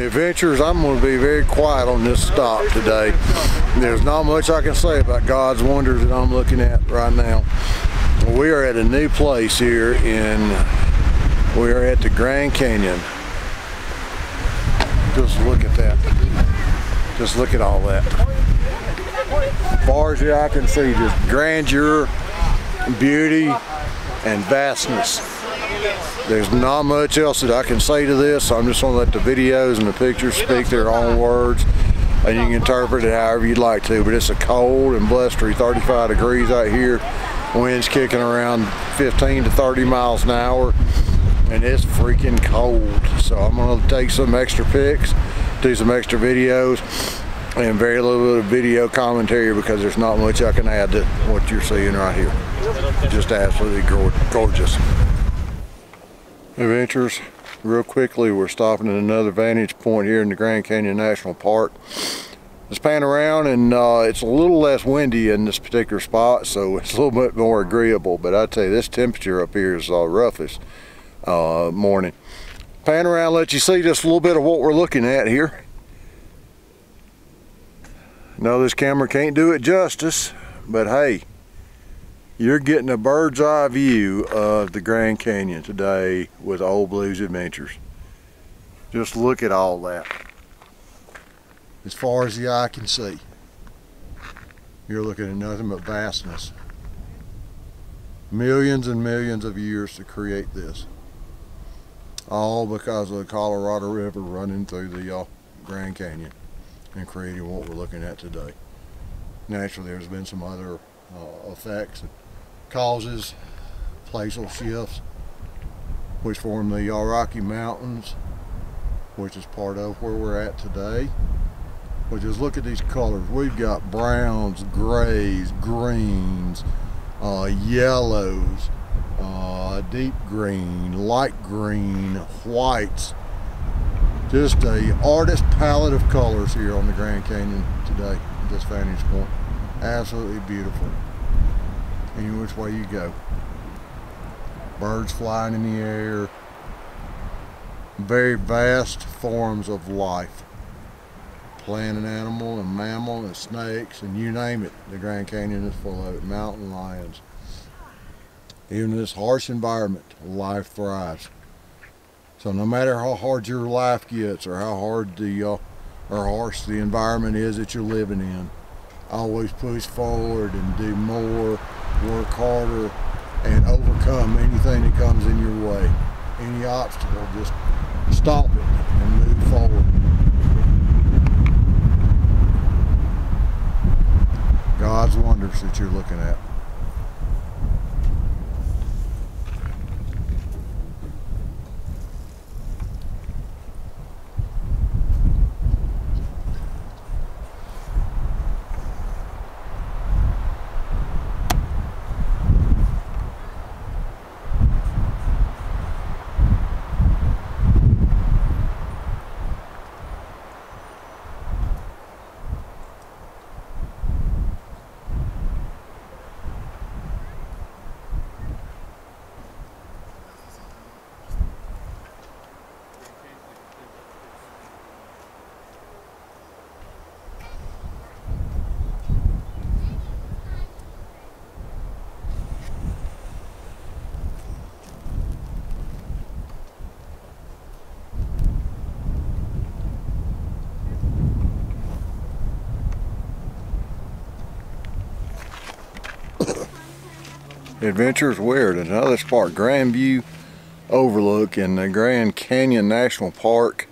Adventures, I'm going to be very quiet on this stop today. There's not much I can say about God's wonders that I'm looking at right now. We are at a new place here we are at the Grand Canyon. Just look at that. Just look at all that. As far as the eye can see, just grandeur, beauty, and vastness. There's not much else that I can say to this, so I'm just going to let the videos and the pictures speak their own words, and you can interpret it however you'd like to. But it's a cold and blustery 35 degrees out here. Wind's kicking around 15 to 30 miles an hour, and it's freaking cold. So I'm going to take some extra pics, do some extra videos, and very little bit of video commentary because there's not much I can add to what you're seeing right here. Just absolutely gorgeous. Adventures, real quickly, we're stopping at another vantage point here in the Grand Canyon National Park. Let's pan around, and it's a little less windy in this particular spot, so it's a little bit more agreeable. But I tell you, this temperature up here is rough this morning. Pan around, let you see just a little bit of what we're looking at here. No, this camera can't do it justice, but hey, you're getting a bird's eye view of the Grand Canyon today with Old Blues Adventures. Just look at all that. As far as the eye can see, you're looking at nothing but vastness. Millions and millions of years to create this. All because of the Colorado River running through the Grand Canyon and creating what we're looking at today. Naturally, there's been some other effects and causes, placial shifts, which form the Rocky Mountains, which is part of where we're at today. But just look at these colors. We've got browns, grays, greens, yellows, deep green, light green, whites. Just a artist palette of colors here on the Grand Canyon today at this vantage point. Absolutely beautiful. Any which way you go. Birds flying in the air. Very vast forms of life. Plant and animal and mammal and snakes and you name it. The Grand Canyon is full of it. Mountain lions. Even in this harsh environment, life thrives. So no matter how hard your life gets or how hard or harsh the environment is that you're living in, always push forward and do more, work harder, and overcome anything that comes in your way. Any obstacle, just stop it and move forward. God's wonders that you're looking at. Adventures weird. Another Spark Grand View overlook in the Grand Canyon National Park.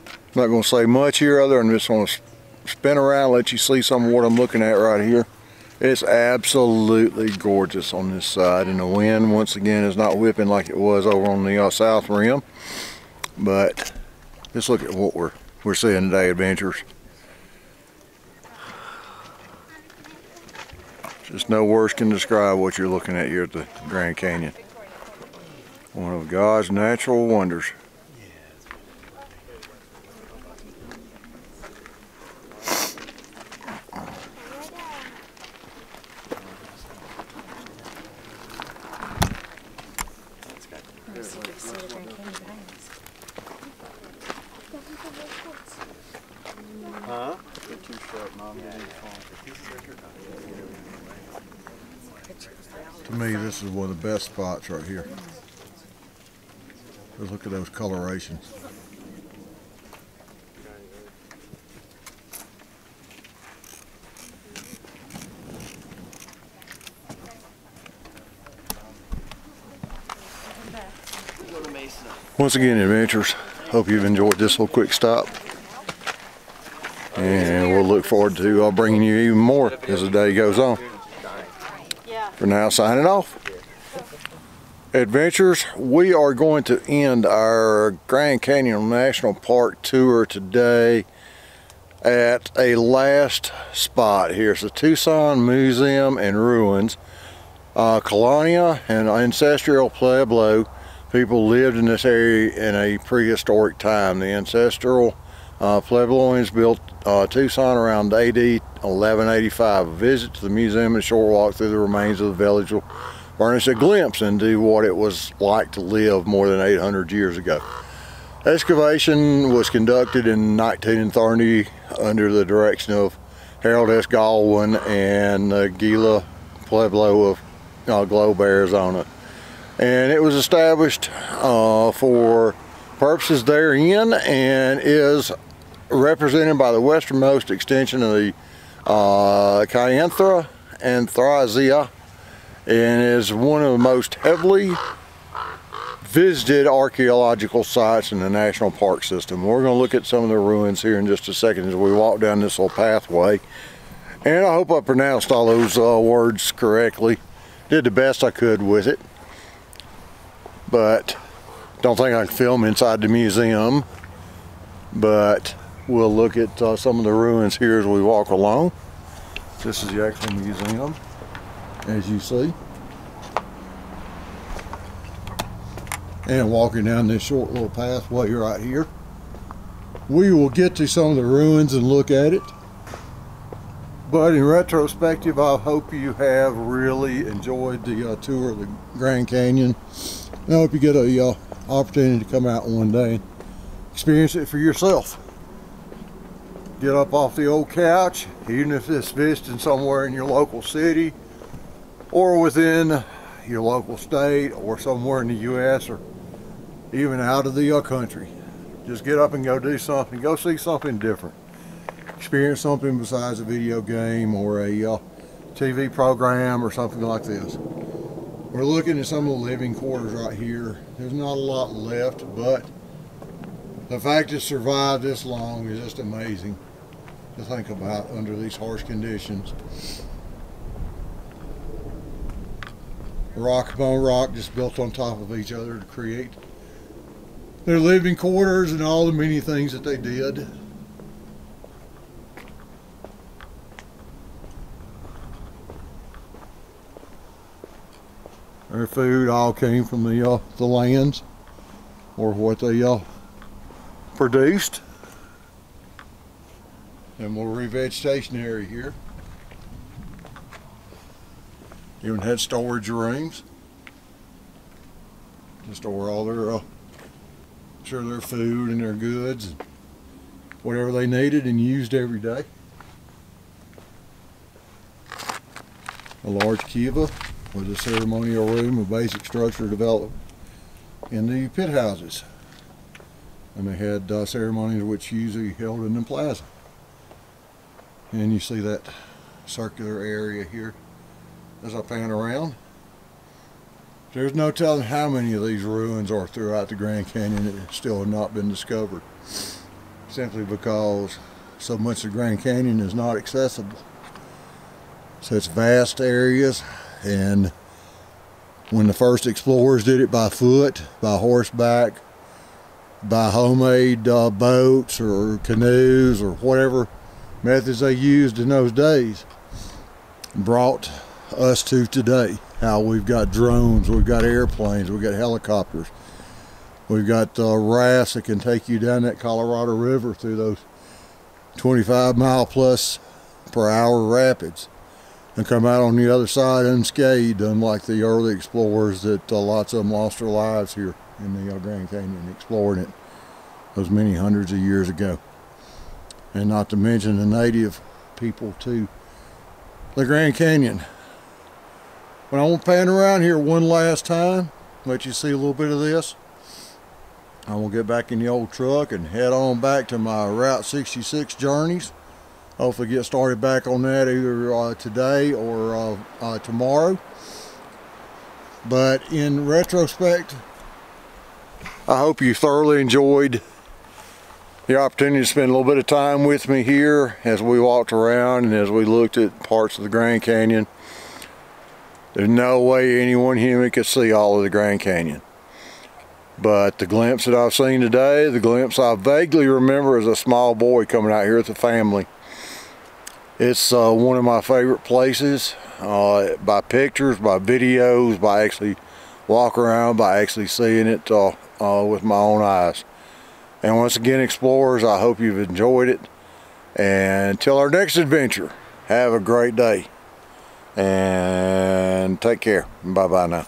I'm not going to say much here other than just going to spin around, let you see some of what I'm looking at right here. It's absolutely gorgeous on this side, and the wind once again is not whipping like it was over on the south rim. But just look at what we're seeing today, Adventures. Just no words can describe what you're looking at here at the Grand Canyon. One of God's natural wonders. To me, this is one of the best spots right here. Just look at those colorations. Once again, adventurers, hope you've enjoyed this little quick stop. And we'll look forward to bringing you even more as the day goes on. For now, signing off. Adventurers, we are going to end our Grand Canyon National Park tour today at a last spot here. It's the Tucson Museum and Ruins. Colonia and ancestral Pueblo people lived in this area in a prehistoric time. The ancestral Puebloans built Tucson around AD 1185. A visit to the museum and short walk through the remains of the village will furnish a glimpse into what it was like to live more than 800 years ago. Excavation was conducted in 1930 under the direction of Harold S. Galwin and Gila Pueblo of Globe, Arizona. And it was established for purposes therein and is represented by the westernmost extension of the Kyanthra and Thrazia, and is one of the most heavily visited archaeological sites in the national park system. We're going to look at some of the ruins here in just a second as we walk down this little pathway. And I hope I pronounced all those words correctly. Did the best I could with it. But don't think I can film inside the museum. But we'll look at some of the ruins here as we walk along. This is the actual museum, as you see. And walking down this short little pathway right here, we will get to some of the ruins and look at it. But in retrospective, I hope you have really enjoyed the tour of the Grand Canyon. I hope you get a opportunity to come out one day and experience it for yourself. Get up off the old couch, even if it's visiting somewhere in your local city or within your local state or somewhere in the U.S. or even out of the country. Just get up and go do something. Go see something different. Experience something besides a video game or a TV program or something like this. We're looking at some of the living quarters right here. There's not a lot left, but the fact it survived this long is just amazing to think about under these harsh conditions. Rock upon rock just built on top of each other to create their living quarters and all the many things that they did. Their food all came from the lands or what they produced. And more revegetation area here. Even had storage rooms to store all their their food and their goods and whatever they needed and used every day. A large kiva with a ceremonial room, a basic structure developed in the pit houses. And they had ceremonies which usually held in the plaza. And you see that circular area here as I pan around. There's no telling how many of these ruins are throughout the Grand Canyon that still have not been discovered, simply because so much of the Grand Canyon is not accessible. So it's vast areas, and when the first explorers did it by foot, by horseback, by homemade boats or canoes or whatever methods they used in those days, brought us to today. How we've got drones, we've got airplanes, we've got helicopters, we've got rafts that can take you down that Colorado River through those 25-mile-plus-per-hour rapids and come out on the other side unscathed, unlike the early explorers that lots of them lost their lives here in the Grand Canyon exploring it those many hundreds of years ago. And not to mention the native people to the Grand Canyon. But I want to pan around here one last time, let you see a little bit of this. I'm going to get back in the old truck and head on back to my Route 66 journeys. Hopefully get started back on that either today or tomorrow. But in retrospect, I hope you thoroughly enjoyed the opportunity to spend a little bit of time with me here as we walked around and as we looked at parts of the Grand Canyon. There's no way any one human could see all of the Grand Canyon. But the glimpse that I've seen today, the glimpse I vaguely remember as a small boy coming out here with the family. It's one of my favorite places, by pictures, by videos, by actually walking around, by actually seeing it with my own eyes. And once again, explorers, I hope you've enjoyed it. And until our next adventure, have a great day. And take care. Bye-bye now.